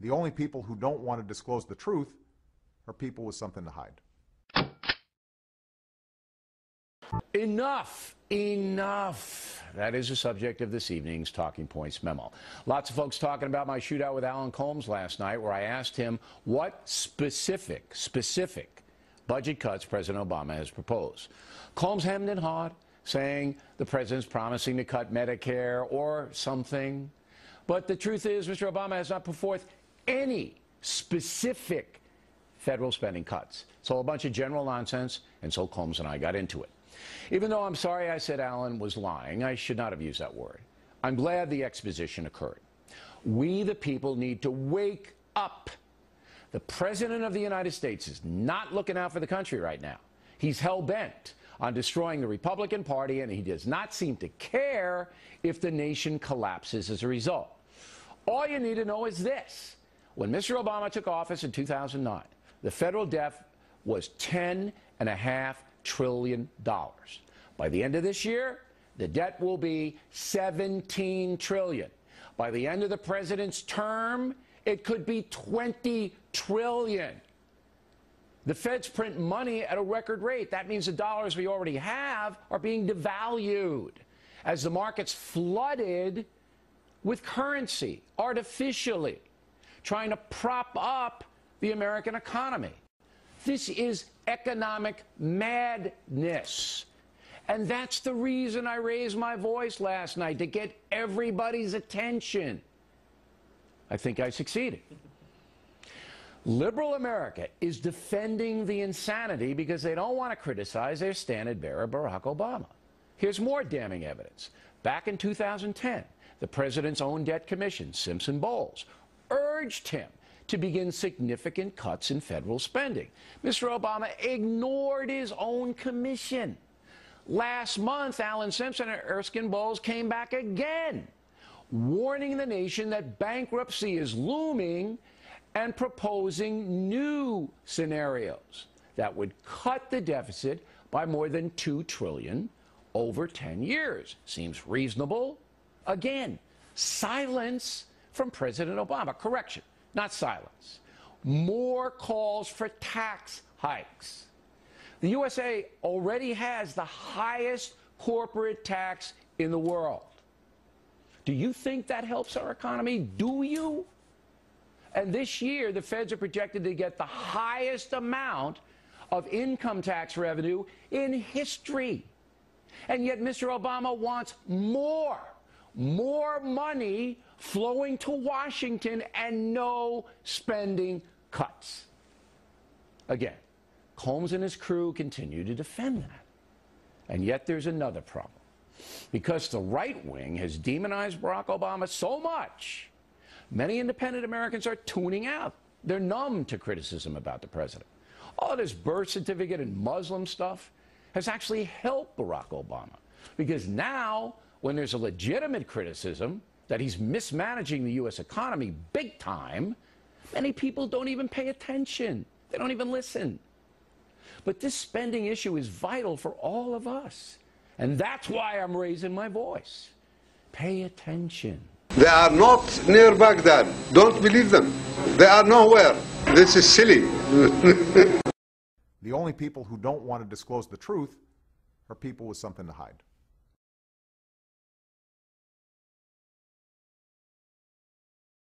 The only people who don't want to disclose the truth are people with something to hide. Enough! Enough! That is the subject of this evening's Talking Points memo. Lots of folks talking about my shootout with Alan Colmes last night, where I asked him what specific budget cuts President Obama has proposed. Colmes hemmed and hawed, saying the president's promising to cut Medicare or something. But the truth is, Mr. Obama has not put forth any specific federal spending cuts. It's all a bunch of general nonsense, and so Colmes and I got into it. Even though I'm sorry I said Alan was lying, I should not have used that word. I'm glad the exposition occurred. We, the people, need to wake up. The President of the United States is not looking out for the country right now. He's hell-bent on destroying the Republican Party, and he does not seem to care if the nation collapses as a result. All you need to know is this. When Mr. Obama took office in 2009, the federal debt was $10.5 trillion. By the end of this year, the debt will be $17 trillion. By the end of the president's term, it could be $20 trillion. The feds print money at a record rate. That means the dollars we already have are being devalued as the market's flooded with currency artificially, trying to prop up the American economy. This is economic madness. And that's the reason I raised my voice last night, to get everybody's attention. I think I succeeded. Liberal America is defending the insanity because they don't want to criticize their standard bearer, Barack Obama. Here's more damning evidence. Back in 2010, the president's own debt commission, Simpson-Bowles, urged him to begin significant cuts in federal spending. Mr. Obama ignored his own commission. Last month, Alan Simpson and Erskine Bowles came back again, warning the nation that bankruptcy is looming and proposing new scenarios that would cut the deficit by more than $2 trillion over 10 years. Seems reasonable? Again, silence from President Obama. Correction, not silence. More calls for tax hikes. The USA already has the highest corporate tax in the world. Do you think that helps our economy? Do you? And this year, the feds are projected to get the highest amount of income tax revenue in history. And yet Mr. Obama wants more money flowing to Washington and no spending cuts. Again, Colmes and his crew continue to defend that. And yet there's another problem. Because the right wing has demonized Barack Obama so much, many independent Americans are tuning out. They're numb to criticism about the president. All this birth certificate and Muslim stuff has actually helped Barack Obama. Because now, when there's a legitimate criticism that he's mismanaging the U.S. economy big time, many people don't even pay attention. They don't even listen. But this spending issue is vital for all of us. And that's why I'm raising my voice. Pay attention. They are not near Baghdad. Don't believe them. They are nowhere. This is silly. The only people who don't want to disclose the truth are people with something to hide.